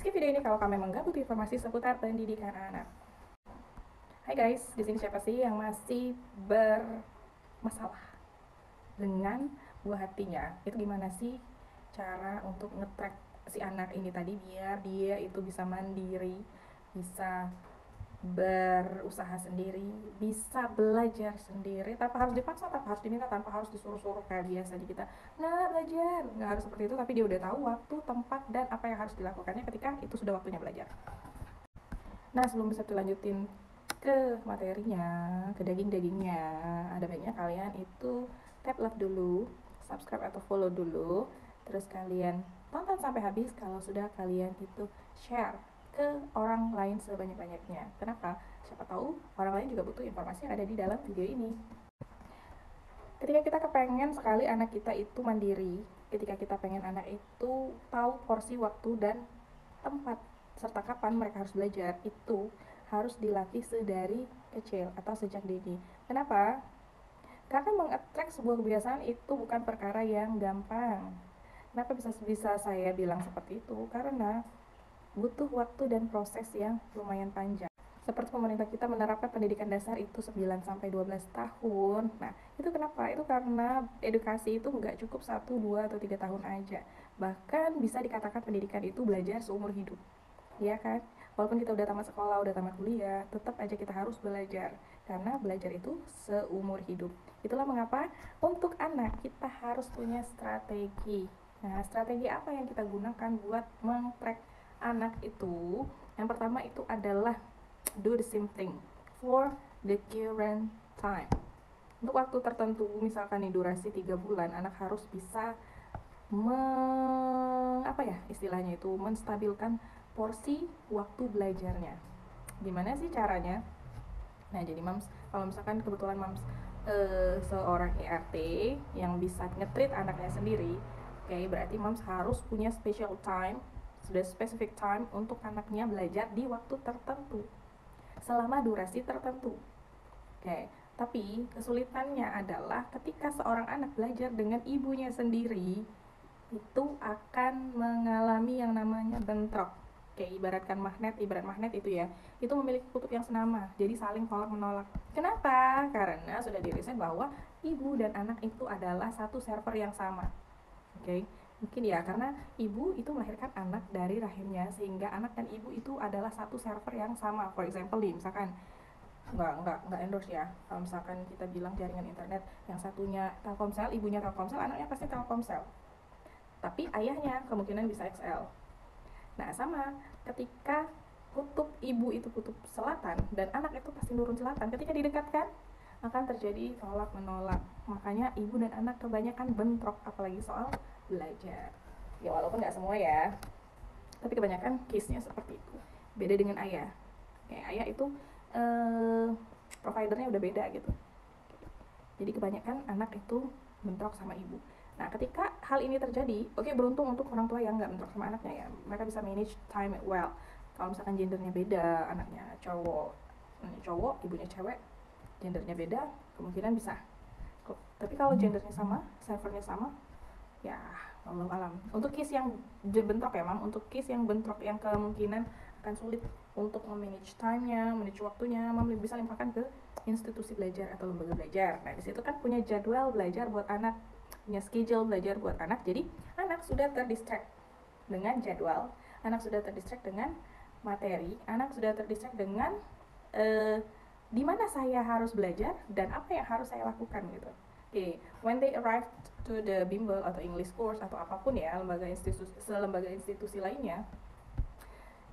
skip video ini kalau kamu memang gak butuh informasi seputar pendidikan anak. Hai guys, di sini siapa sih yang masih bermasalah dengan buah hatinya? Itu gimana sih cara untuk nge-track si anak ini tadi biar dia itu bisa mandiri, bisa berusaha sendiri, bisa belajar sendiri tanpa harus dipaksa, tanpa harus diminta, tanpa harus disuruh-suruh kayak biasa di kita. Nah, belajar nggak harus seperti itu, tapi dia udah tahu waktu, tempat, dan apa yang harus dilakukannya ketika itu sudah waktunya belajar. Nah, sebelum bisa dilanjutin ke materinya, ke daging-dagingnya, ada baiknya kalian itu tap like dulu, subscribe atau follow dulu, terus kalian tonton sampai habis. Kalau sudah, kalian itu share ke orang lain sebanyak-banyaknya. Kenapa? Siapa tahu orang lain juga butuh informasi yang ada di dalam video ini. Ketika kita kepengen sekali anak kita itu mandiri, ketika kita pengen anak itu tahu porsi waktu dan tempat serta kapan mereka harus belajar, itu harus dilatih sedari kecil atau sejak dini. Kenapa? Karena mengattract sebuah kebiasaan itu bukan perkara yang gampang. Kenapa bisa saya bilang seperti itu? Karena butuh waktu dan proses yang lumayan panjang. Seperti pemerintah kita menerapkan pendidikan dasar itu 9-12 tahun. Nah, itu kenapa? Itu karena edukasi itu nggak cukup 1, 2, atau 3 tahun aja. Bahkan bisa dikatakan pendidikan itu belajar seumur hidup. Ya kan? Walaupun kita udah tamat sekolah, udah tamat kuliah, tetap aja kita harus belajar. Karena belajar itu seumur hidup. Itulah mengapa untuk anak kita harus punya strategi. Nah, strategi apa yang kita gunakan buat meng-track anak itu? Yang pertama itu adalah do the same thing for the current time. Untuk waktu tertentu, misalkan nih durasi 3 bulan, anak harus bisa istilahnya itu menstabilkan porsi waktu belajarnya. Gimana sih caranya? Nah, jadi mams, kalau misalkan kebetulan mams seorang ERT yang bisa nge-treat anaknya sendiri, berarti mams harus punya special time, sudah specific time untuk anaknya belajar di waktu tertentu selama durasi tertentu. Tapi kesulitannya adalah ketika seorang anak belajar dengan ibunya sendiri, itu akan mengalami yang namanya bentrok. Ibarat magnet itu ya, itu memiliki kutub yang senama, jadi saling tolak menolak. Kenapa? Karena sudah diriset bahwa ibu dan anak itu adalah satu server yang sama. Mungkin ya karena ibu itu melahirkan anak dari rahimnya, sehingga anak dan ibu itu adalah satu server yang sama. For example nih, misalkan nggak endorse ya, kalau misalkan kita bilang jaringan internet, yang satunya Telkomsel, ibunya Telkomsel, anaknya pasti Telkomsel, tapi ayahnya kemungkinan bisa XL. Nah, sama ketika kutub ibu itu kutub selatan dan anak itu pasti nurun selatan, ketika didekatkan akan terjadi tolak menolak. Makanya ibu dan anak kebanyakan bentrok, apalagi soal belajar. Ya walaupun nggak semua ya, tapi kebanyakan case-nya seperti itu. Beda dengan ayah. Ayah itu providernya udah beda gitu. Jadi kebanyakan anak itu bentrok sama ibu. Nah, ketika hal ini terjadi, beruntung untuk orang tua yang nggak bentrok sama anaknya ya, mereka bisa manage time well. Kalau misalkan gendernya beda, anaknya cowok, ibunya cewek, gendernya beda, kemungkinan bisa. Tapi kalau gendernya sama, servernya sama, ya Allah alam. Untuk case yang bentrok ya, Mam, untuk case yang bentrok yang kemungkinan akan sulit untuk memanage time-nya, manage waktunya, Mam bisa limpahkan ke institusi belajar atau lembaga belajar. Nah, di situ kan punya jadwal belajar buat anak, punya schedule belajar buat anak. Jadi anak sudah terdistract dengan jadwal, anak sudah terdistract dengan materi, anak sudah terdistract dengan di mana saya harus belajar dan apa yang harus saya lakukan gitu. When they arrive to the bimbel atau English course atau apapun ya, lembaga institusi lainnya,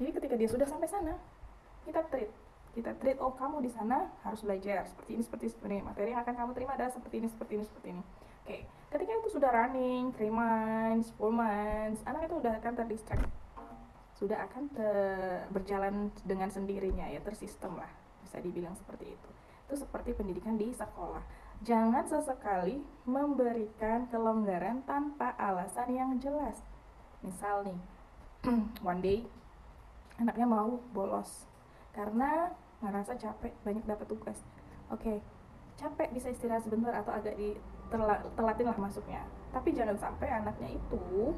jadi ketika dia sudah sampai sana, kita treat, oh kamu di sana harus belajar seperti ini, materi yang akan kamu terima adalah seperti ini. Ketika itu sudah running 3 months, 4 months, anak itu udah akan terdistract, sudah akan berjalan dengan sendirinya ya, tersistem lah, bisa dibilang seperti itu. Itu seperti pendidikan di sekolah. Jangan sesekali memberikan kelonggaran tanpa alasan yang jelas. Misal nih, one day anaknya mau bolos karena ngerasa capek, banyak dapat tugas. Capek, bisa istirahat sebentar atau agak telatin lah masuknya. Tapi jangan sampai anaknya itu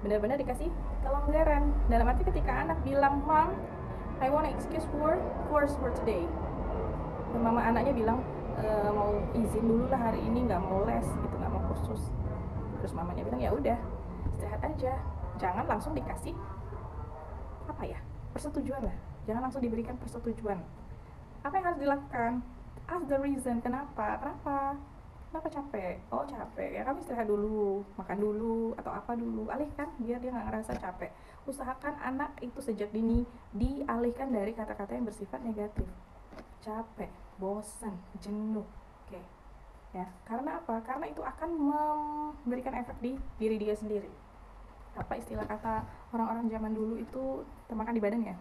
benar-benar dikasih kelonggaran. Dalam arti ketika anak bilang, "Mom, I want excuse for course for today." Dan mama anaknya bilang, mau izin dulu lah hari ini, nggak mau les gitu, nggak mau kursus. Terus mamanya bilang, ya udah istirahat aja, jangan langsung dikasih apa ya, persetujuan lah, jangan langsung diberikan persetujuan. Apa yang harus dilakukan? Ask the reason, kenapa capek? Oh capek, ya kamu istirahat dulu, makan dulu, atau apa dulu, alihkan biar dia nggak ngerasa capek. Usahakan anak itu sejak dini dialihkan dari kata-kata yang bersifat negatif. Capek, bosan, jenuh, oke, ya. Karena apa? Karena itu akan memberikan efek di diri dia sendiri. Apa istilah kata orang-orang zaman dulu itu, termakan di badan ya.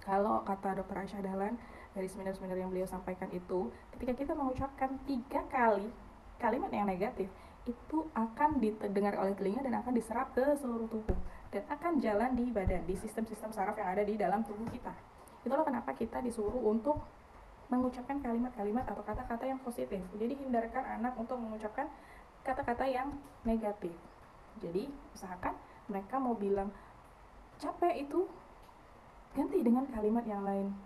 Kalau kata Dr. Aisyah Dahlan dari seminar-seminar yang beliau sampaikan itu, ketika kita mengucapkan 3 kali kalimat yang negatif, itu akan didengar oleh telinga dan akan diserap ke seluruh tubuh dan akan jalan di badan, di sistem-sistem saraf yang ada di dalam tubuh kita. Itulah kenapa kita disuruh untuk mengucapkan kalimat-kalimat atau kata-kata yang positif. Jadi hindarkan anak untuk mengucapkan kata-kata yang negatif. Jadi usahakan mereka mau bilang capek itu, ganti dengan kalimat yang lain.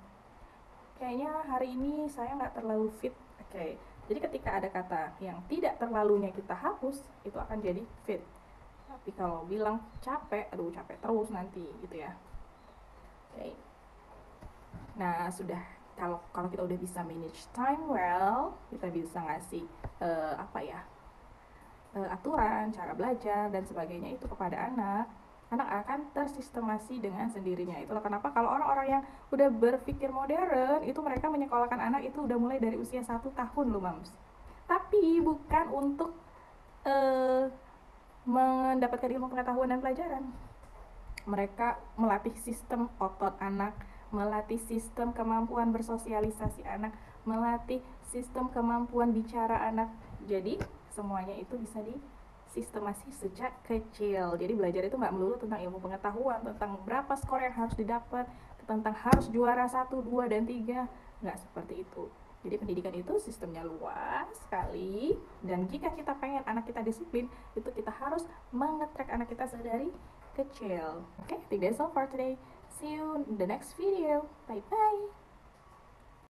Kayaknya hari ini saya nggak terlalu fit. Oke. Jadi ketika ada kata yang tidak terlalunya kita hapus, itu akan jadi fit. Tapi kalau bilang capek, aduh capek terus nanti gitu ya. Oke. Nah, sudah kalau kita udah bisa manage time well, kita bisa ngasih aturan, cara belajar dan sebagainya itu kepada anak akan tersistemasi dengan sendirinya. Itulah kenapa kalau orang-orang yang udah berpikir modern itu mereka menyekolahkan anak itu udah mulai dari usia 1 tahun loh, Mams. Tapi bukan untuk mendapatkan ilmu pengetahuan dan pelajaran. Mereka melatih sistem otot anak, melatih sistem kemampuan bersosialisasi anak, melatih sistem kemampuan bicara anak. Jadi semuanya itu bisa disistemasi sejak kecil. Jadi belajar itu nggak melulu tentang ilmu pengetahuan, tentang berapa skor yang harus didapat, tentang harus juara 1, 2, dan 3. Nggak seperti itu. Jadi pendidikan itu sistemnya luas sekali, dan jika kita pengen anak kita disiplin, itu kita harus mengetrack anak kita sedari kecil. Okay, I think that's all for today. See you in the next video. Bye bye.